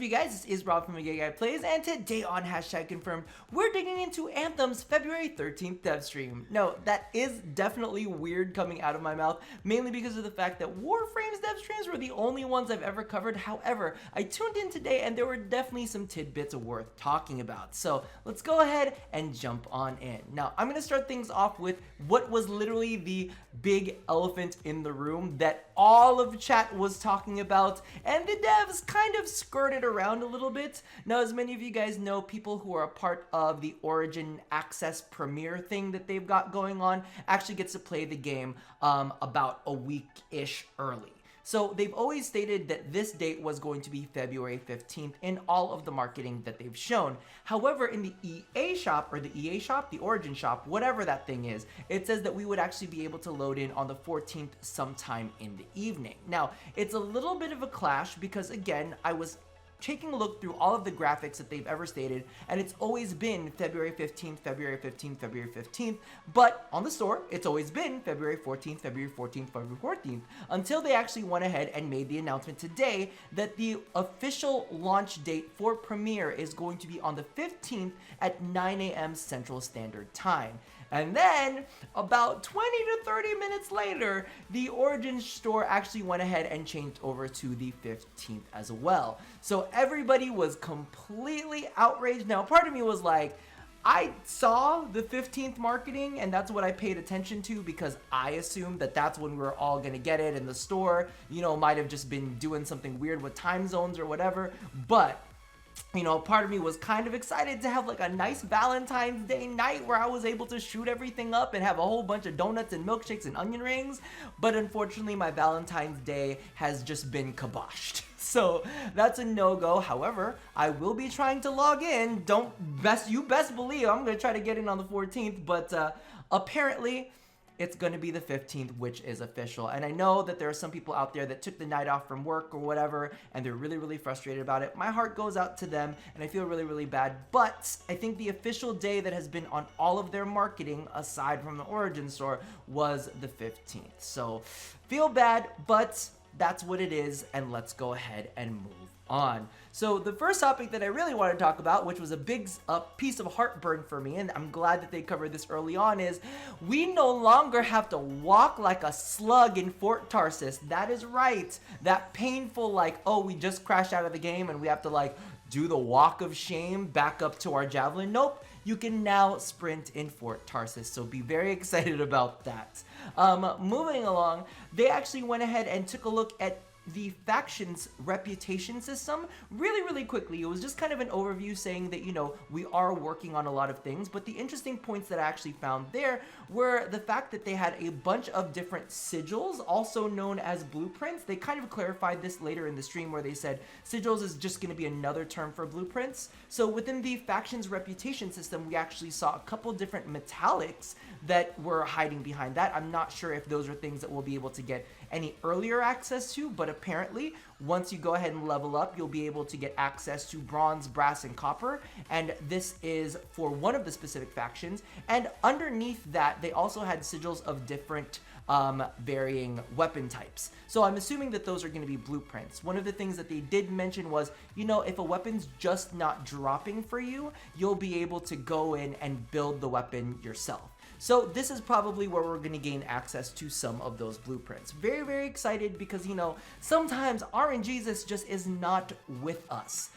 up, you guys? This is Rob from The Gay Guy Plays, and today on #confirmed, we're digging into Anthem's February 13th Devstream. No, that is definitely weird coming out of my mouth, mainly because of the fact that Warframe's Devstreams were the only ones I've ever covered. However, I tuned in today, and there were definitely some tidbits worth talking about. So let's go ahead and jump on in. Now, I'm going to start things off with what was literally the big elephant in the room that all of chat was talking about, and the devs kind of skirted around a little bit. Now, as many of you guys know, people who are a part of the Origin Access Premiere thing that they've got going on actually gets to play the game about a week-ish early. So they've always stated that this date was going to be February 15th in all of the marketing that they've shown. However, in the EA shop, or the EA shop, the Origin shop, whatever that thing is, it says that we would actually be able to load in on the 14th sometime in the evening. Now, it's a little bit of a clash because, again, I was taking a look through all of the graphics that they've ever stated, and it's always been February 15th, February 15th, February 15th, but on the store, it's always been February 14th, February 14th, February 14th, until they actually went ahead and made the announcement today that the official launch date for Premiere is going to be on the 15th at 9 a.m. Central Standard Time. And then, about 20 to 30 minutes later, the Origin store actually went ahead and changed over to the 15th as well. So everybody was completely outraged. Now, part of me was like, I saw the 15th marketing, and that's what I paid attention to because I assumed that that's when we were all going to get it, and the store, you know, might have just been doing something weird with time zones or whatever. But you know, part of me was kind of excited to have like a nice Valentine's Day night where I was able to shoot everything up and have a whole bunch of donuts and milkshakes and onion rings. But unfortunately, my Valentine's Day has just been kiboshed. So that's a no-go. However, I will be trying to log in. You best believe I'm going to try to get in on the 14th. But apparently, it's going to be the 15th, which is official. And I know that there are some people out there that took the night off from work or whatever, and they're really, really frustrated about it. My heart goes out to them, and I feel really, really bad. But I think the official day that has been on all of their marketing, aside from the Origin store, was the 15th. So feel bad, but that's what it is, and let's go ahead and move on. So the first topic that I really want to talk about, which was a big piece of heartburn for me, and I'm glad that they covered this early on, is we no longer have to walk like a slug in Fort Tarsus. That is right. That painful, like, oh, we just crashed out of the game and we have to like do the walk of shame back up to our javelin. Nope. You can now sprint in Fort Tarsus, so be very excited about that. Moving along, they actually went ahead and took a look at the faction's reputation system really quickly. It was just kind of an overview saying that, you know, we are working on a lot of things, but the interesting points that I actually found there were the fact that they had a bunch of different sigils, also known as blueprints. They kind of clarified this later in the stream where they said sigils is just going to be another term for blueprints. So within the faction's reputation system, we actually saw a couple different metallics that were hiding behind that. I'm not sure if those are things that we'll be able to get any earlier access to, but apparently once you go ahead and level up, you'll be able to get access to bronze, brass, and copper, and this is for one of the specific factions. And underneath that, they also had sigils of different varying weapon types. So I'm assuming that those are going to be blueprints. One of the things that they did mention was, you know, if a weapon's just not dropping for you, you'll be able to go in and build the weapon yourself. So this is probably where we're going to gain access to some of those blueprints. Very excited because, you know, sometimes RNGesus just is not with us.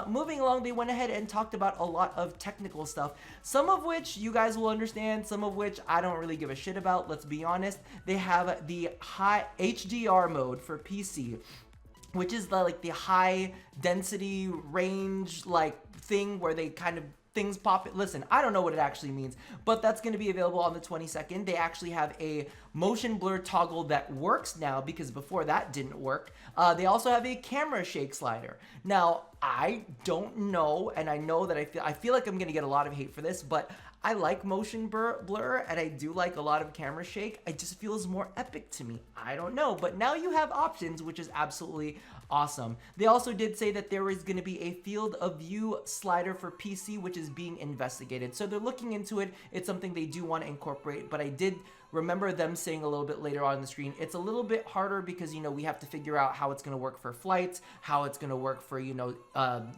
Moving along, they went ahead and talked about a lot of technical stuff, some of which you guys will understand, some of which I don't really give a shit about, let's be honest. They have the high HDR mode for PC, which is like the high density range like thing where they kind of things pop it. Listen, I don't know what it actually means, but that's going to be available on the 22nd. They actually have a motion blur toggle that works now because before that didn't work. They also have a camera shake slider. Now, I don't know, and I know that I feel like I'm going to get a lot of hate for this, but I like motion blur, and I do like a lot of camera shake. It just feels more epic to me. I don't know, but now you have options, which is absolutely awesome. They also did say that there is going to be a field of view slider for PC, which is being investigated. So they're looking into it. It's something they do want to incorporate, but I did remember them saying a little bit later on the screen, it's a little bit harder because, you know, we have to figure out how it's going to work for flights, how it's going to work for, you know,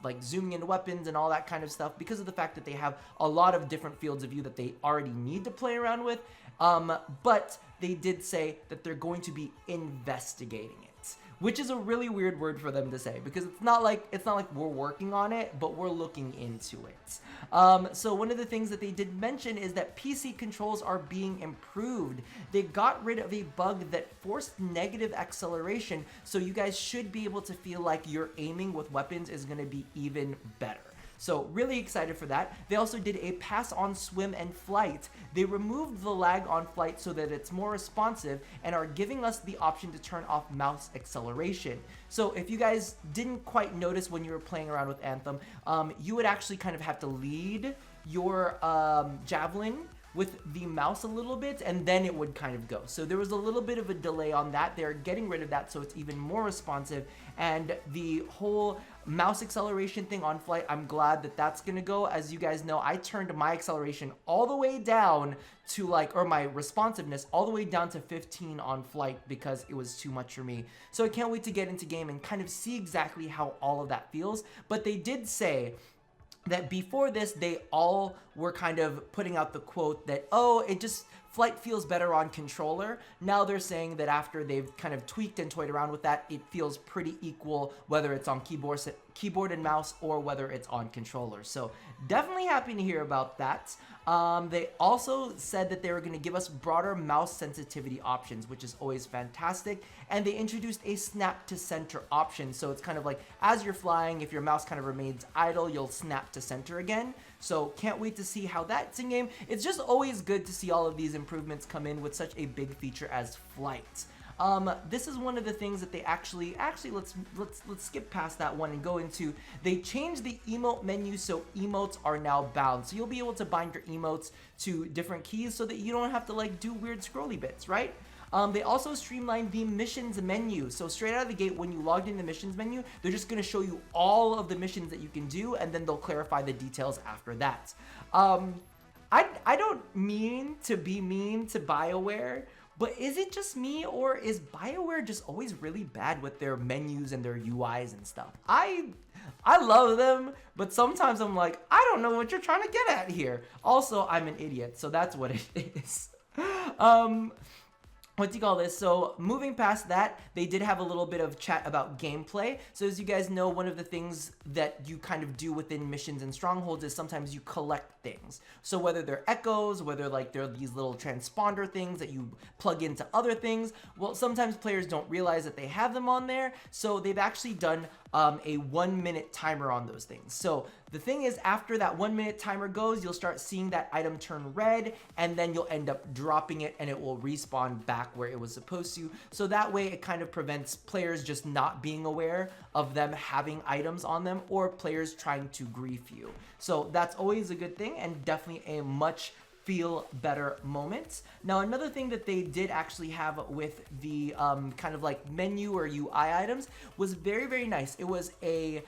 like zooming into weapons and all that kind of stuff, because of the fact that they have a lot of different fields of view that they already need to play around with. But they did say that they're going to be investigating it, which is a really weird word for them to say, because it's not like we're working on it, but we're looking into it. So one of the things that they did mention is that PC controls are being improved. They got rid of a bug that forced negative acceleration, so you guys should be able to feel like your aiming with weapons is going to be even better. So really excited for that. They also did a pass on swim and flight. They removed the lag on flight so that it's more responsive and are giving us the option to turn off mouse acceleration. So if you guys didn't quite notice when you were playing around with Anthem, you would actually kind of have to lead your javelin with the mouse a little bit, and then it would kind of go. So there was a little bit of a delay on that. They're getting rid of that so it's even more responsive, and the whole mouse acceleration thing on flight, I'm glad that that's gonna go. As you guys know, I turned my acceleration all the way down to like, or my responsiveness all the way down to 15 on flight because it was too much for me. So I can't wait to get into game and kind of see exactly how all of that feels. But they did say that before this, they all were kind of putting out the quote that, oh, flight feels better on controller. Now they're saying that after they've kind of tweaked and toyed around with that, it feels pretty equal, whether it's on keyboard and mouse or whether it's on controller. So definitely happy to hear about that. They also said that they were going to give us broader mouse sensitivity options, which is always fantastic. And they introduced a snap to center option. So it's kind of like as you're flying, if your mouse kind of remains idle, you'll snap to center again. So can't wait to see how that's in game. It's just always good to see all of these improvements come in with such a big feature as flight. This is one of the things that they actually let's skip past that one and go into. They changed the emote menu so emotes are now bound. So you'll be able to bind your emotes to different keys so that you don't have to like do weird scrolly bits, right? They also streamlined the missions menu. So straight out of the gate, when you logged in the missions menu, they're just going to show you all of the missions that you can do, and then they'll clarify the details after that. I don't mean to be mean to BioWare, but is it just me, or is BioWare just always really bad with their menus and their UIs and stuff? I love them, but sometimes I'm like, I don't know what you're trying to get at here. Also, I'm an idiot, so that's what it is. What do you call this? So moving past that, they did have a little bit of chat about gameplay. So as you guys know, one of the things that you kind of do within missions and strongholds is sometimes you collect things. So whether they're echoes, whether like they're these little transponder things that you plug into other things, well, sometimes players don't realize that they have them on there. So they've actually done a 1 minute timer on those things. So the thing is, after that 1 minute timer goes, you'll start seeing that item turn red, and then you'll end up dropping it and it will respawn back where it was supposed to. So that way it kind of prevents players just not being aware of them having items on them, or players trying to grief you. So that's always a good thing, and definitely a much feel better moments. Now, another thing that they did actually have with the kind of like menu or UI items was very, very nice. It was a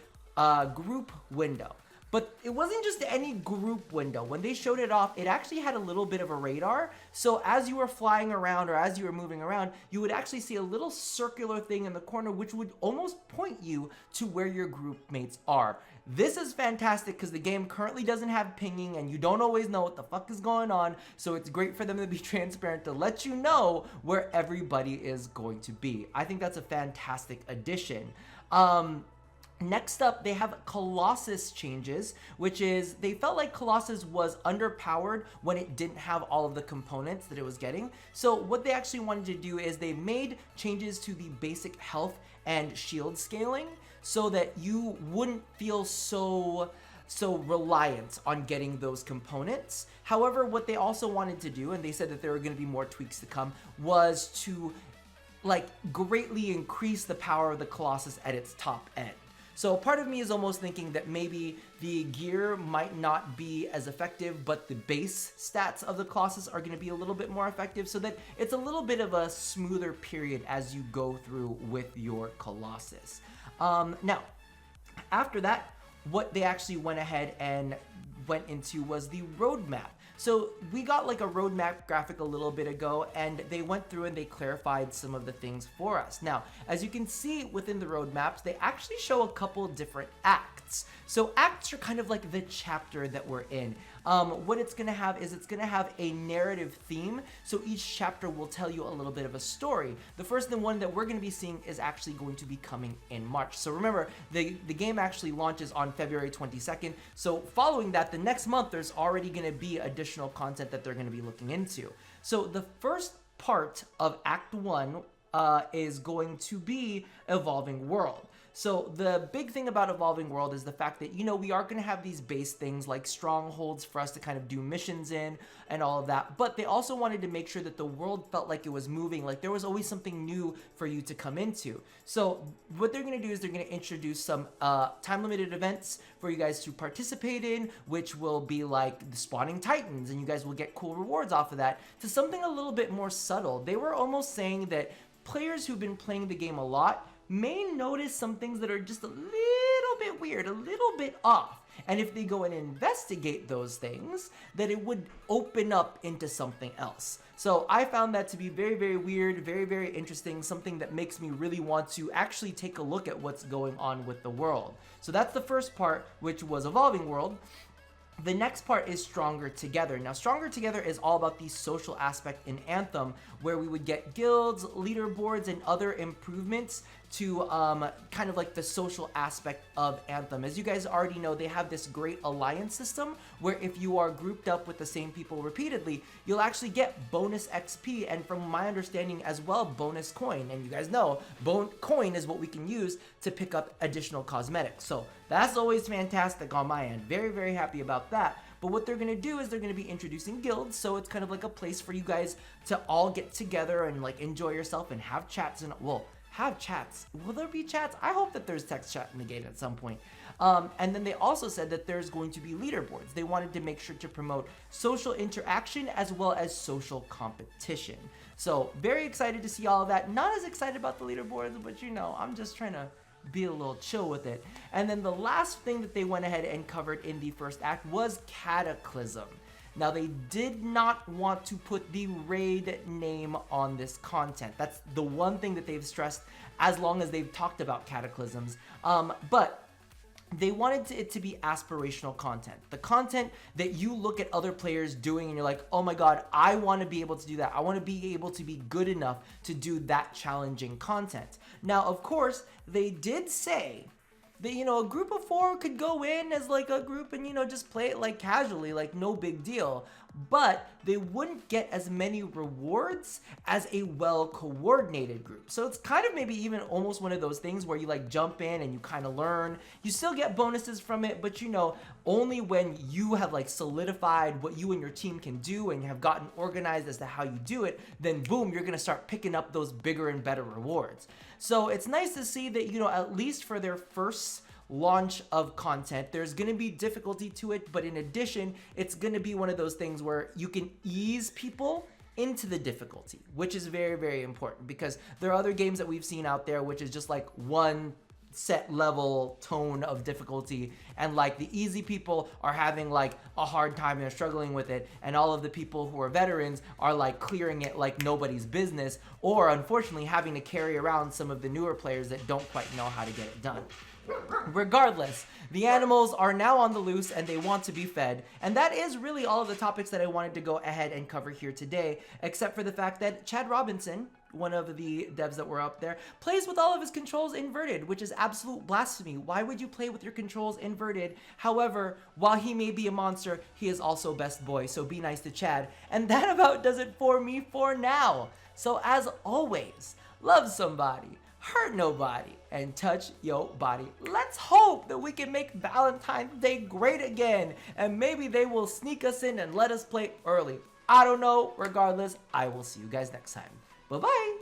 group window. But it wasn't just any group window. When they showed it off, it actually had a little bit of a radar. So as you were flying around or as you were moving around, you would actually see a little circular thing in the corner, which would almost point you to where your group mates are. This is fantastic because the game currently doesn't have pinging and you don't always know what the fuck is going on. So it's great for them to be transparent to let you know where everybody is going to be. I think that's a fantastic addition. Next up, they have Colossus changes, which is they felt like Colossus was underpowered when it didn't have all of the components that it was getting. So what they actually wanted to do is they made changes to the basic health and shield scaling so that you wouldn't feel so reliant on getting those components. However, what they also wanted to do, and they said that there were going to be more tweaks to come, was to like greatly increase the power of the Colossus at its top end. So part of me is almost thinking that maybe the gear might not be as effective, but the base stats of the Colossus are going to be a little bit more effective, so that it's a little bit of a smoother period as you go through with your Colossus. Now, after that, what they actually went ahead and went into was the roadmap. So we got like a roadmap graphic a little bit ago, and they went through and they clarified some of the things for us. Now, as you can see within the roadmaps, they actually show a couple different acts. So acts are kind of like the chapter that we're in. What it's gonna have is it's gonna have a narrative theme. So each chapter will tell you a little bit of a story. The first one that we're gonna be seeing is actually going to be coming in March. So remember, the game actually launches on February 22nd. So following that, the next month, there's already gonna be additional content that they're gonna be looking into. So the first part of Act 1 is going to be Evolving World. So the big thing about Evolving World is the fact that, you know, we are going to have these base things like strongholds for us to kind of do missions in and all of that. But they also wanted to make sure that the world felt like it was moving, like there was always something new for you to come into. So what they're going to do is they're going to introduce some time-limited events for you guys to participate in, which will be like the spawning titans, and you guys will get cool rewards off of that, to something a little bit more subtle. They were almost saying that players who've been playing the game a lot may notice some things that are just a little bit weird, a little bit off. And if they go and investigate those things, that it would open up into something else. So I found that to be very, very weird, very, very interesting, something that makes me really want to actually take a look at what's going on with the world. So that's the first part, which was Evolving World. The next part is Stronger Together. Now, Stronger Together is all about the social aspect in Anthem, where we would get guilds, leaderboards, and other improvements to kind of like the social aspect of Anthem. As you guys already know, they have this great alliance system where if you are grouped up with the same people repeatedly, you'll actually get bonus XP, and from my understanding as well, bonus coin. And you guys know, coin is what we can use to pick up additional cosmetics. So that's always fantastic on my end. Very, very happy about that. But what they're going to do is they're going to be introducing guilds, so it's kind of like a place for you guys to all get together and like enjoy yourself and have chats and, well, have chats. Will there be chats? I hope that there's text chat in the game at some point. And then they also said that there's going to be leaderboards. They wanted to make sure to promote social interaction as well as social competition. So very excited to see all of that. Not as excited about the leaderboards, but you know, I'm just trying to be a little chill with it. And then the last thing that they went ahead and covered in the first act was Cataclysm. Now, they did not want to put the raid name on this content. That's the one thing that they've stressed as long as they've talked about Cataclysms. But they wanted it to be aspirational content. The content that you look at other players doing and you're like, oh my god, I want to be able to do that. I want to be able to be good enough to do that challenging content. Now, of course, they did say that, you know, a group of 4 could go in as like a group and, you know, just play it like casually, like no big deal. But they wouldn't get as many rewards as a well-coordinated group. So it's kind of maybe even almost one of those things where you like jump in and you kind of learn. You still get bonuses from it, but you know, only when you have like solidified what you and your team can do and have gotten organized as to how you do it, then boom, you're gonna start picking up those bigger and better rewards. So it's nice to see that, you know, at least for their first launch of content, there's going to be difficulty to it, but in addition, it's going to be one of those things where you can ease people into the difficulty, which is very, very important, because there are other games that we've seen out there which is just like one set level tone of difficulty, and like the easy people are having like a hard time and are struggling with it, and all of the people who are veterans are like clearing it like nobody's business, or unfortunately having to carry around some of the newer players that don't quite know how to get it done. Regardless, the animals are now on the loose and they want to be fed, and that is really all of the topics that I wanted to go ahead and cover here today, except for the fact that Chad Robinson, one of the devs that were up there, plays with all of his controls inverted, which is absolute blasphemy. Why would you play with your controls inverted? However, while he may be a monster, he is also best boy, so be nice to Chad. And that about does it for me for now. So as always, love somebody, hurt nobody, and touch your body. Let's hope that we can make Valentine's Day great again, and maybe they will sneak us in and let us play early. I don't know. Regardless, I will see you guys next time. Bye-bye.